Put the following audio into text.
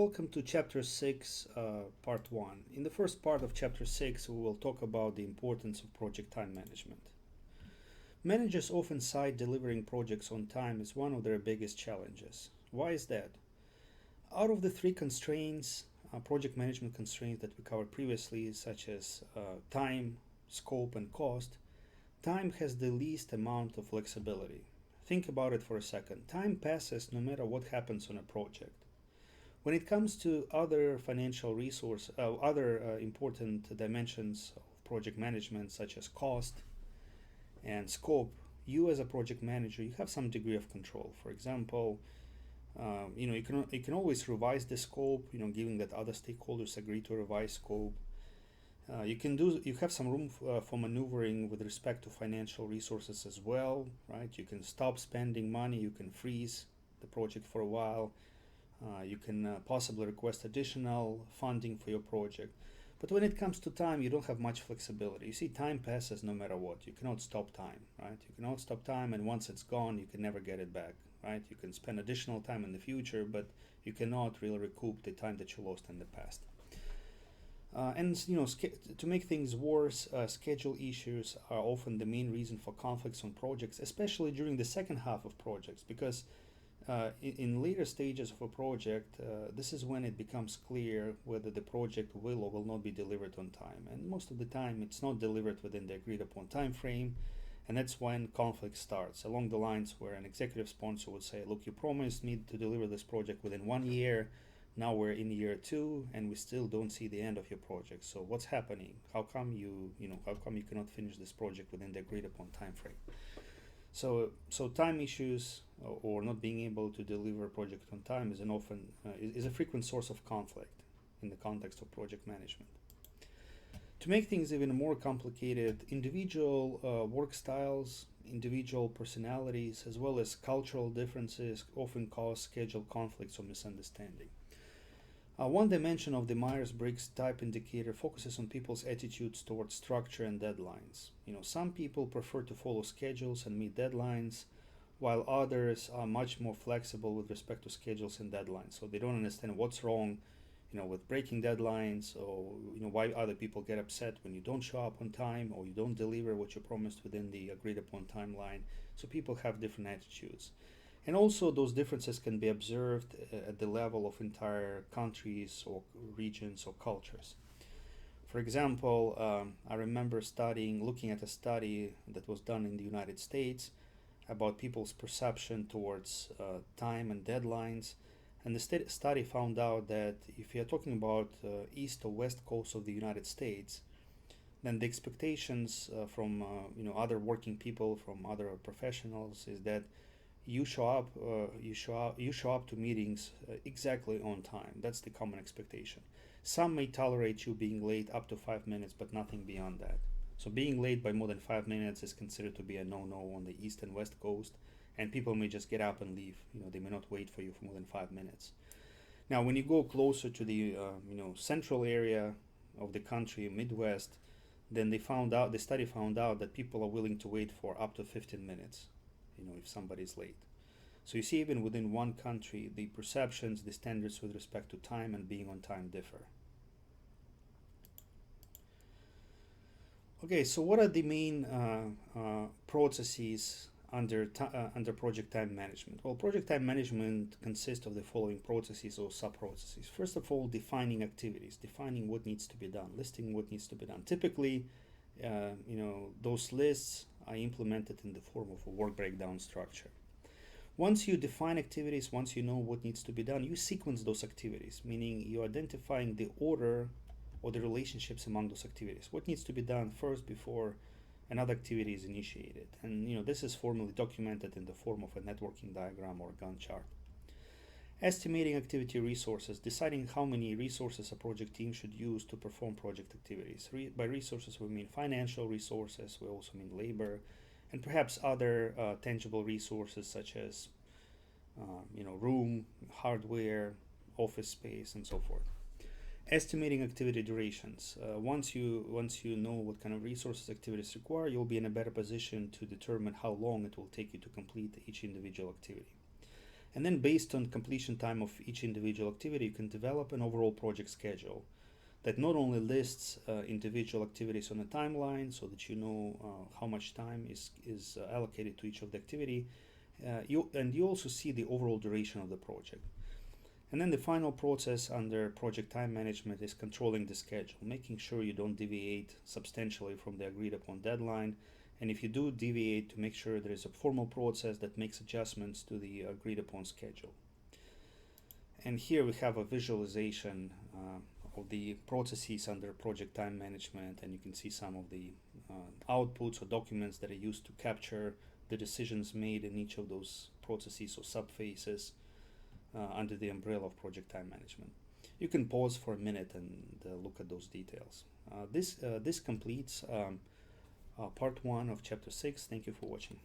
welcome to Chapter 6, Part 1. In the first part of Chapter 6, we will talk about the importance of project time management. Managers often cite delivering projects on time as one of their biggest challenges. Why is that? Out of the three constraints, project management constraints that we covered previously, such as time, scope, and cost, time has the least amount of flexibility. Think about it for a second. Time passes no matter what happens on a project. When it comes to other financial resource, other important dimensions of project management, such as cost and scope, you as a project manager, you have some degree of control. For example, you can always revise the scope. Given that other stakeholders agree to revise scope, you have some room for maneuvering with respect to financial resources as well, right? You can stop spending money. You can freeze the project for a while. You can possibly request additional funding for your project. But when it comes to time, you don't have much flexibility. You see, time passes no matter what. You cannot stop time, right? You cannot stop time, and once it's gone, you can never get it back, right? You can spend additional time in the future, but you cannot really recoup the time that you lost in the past. To make things worse, schedule issues are often the main reason for conflicts on projects, especially during the second half of projects, because in later stages of a project, this is when it becomes clear whether the project will or will not be delivered on time. And most of the time, it's not delivered within the agreed upon time frame, and that's when conflict starts, along the lines where an executive sponsor would say, "Look, you promised me to deliver this project within 1 year. Now we're in year 2, and we still don't see the end of your project. So what's happening? How come you cannot finish this project within the agreed upon time frame?" So time issues or not being able to deliver a project on time is a frequent source of conflict in the context of project management. To make things even more complicated, individual work styles, individual personalities, as well as cultural differences often cause schedule conflicts or misunderstanding. One dimension of the Myers-Briggs type indicator focuses on people's attitudes towards structure and deadlines. Some people prefer to follow schedules and meet deadlines, while others are much more flexible with respect to schedules and deadlines. So they don't understand what's wrong, with breaking deadlines, or why other people get upset when you don't show up on time or you don't deliver what you promised within the agreed upon timeline. So people have different attitudes. And also, those differences can be observed at the level of entire countries or regions or cultures. For example, I remember looking at a study that was done in the United States about people's perception towards time and deadlines. And the study found out that if you're talking about east or west coast of the United States, then the expectations from other working people, from other professionals, is that you show up to meetings exactly on time. That's the common expectation. Some may tolerate you being late up to 5 minutes, but nothing beyond that. So being late by more than 5 minutes is considered to be a no-no on the east and west coast, and people may just get up and leave. They may not wait for you for more than 5 minutes. Now, when you go closer to the central area of the country, Midwest, then the study found out that people are willing to wait for up to 15 minutes if somebody's late. So you see, even within one country, the perceptions, the standards with respect to time and being on time differ. Okay, so what are the main processes under project time management? Well, project time management consists of the following processes or sub-processes. First of all, defining activities, defining what needs to be done, listing what needs to be done. Typically, those lists are implemented in the form of a work breakdown structure. Once you define activities, once you know what needs to be done, you sequence those activities, meaning you're identifying the order or the relationships among those activities. What needs to be done first before another activity is initiated. And this is formally documented in the form of a networking diagram or a Gantt chart. Estimating activity resources, deciding how many resources a project team should use to perform project activities. By resources, we mean financial resources, we also mean labor, and perhaps other tangible resources such as room, hardware, office space, and so forth. Estimating activity durations. Once you know what kind of resources activities require, you'll be in a better position to determine how long it will take you to complete each individual activity. And then based on completion time of each individual activity, you can develop an overall project schedule that not only lists individual activities on a timeline so that you know how much time is allocated to each of the activity, you also see the overall duration of the project. And then the final process under project time management is controlling the schedule, making sure you don't deviate substantially from the agreed upon deadline. And if you do deviate, to make sure there is a formal process that makes adjustments to the agreed upon schedule. And here we have a visualization of the processes under project time management, and you can see some of the outputs or documents that are used to capture the decisions made in each of those processes or subphases under the umbrella of project time management. You can pause for a minute and look at those details. This completes part 1 of chapter 6. Thank you for watching.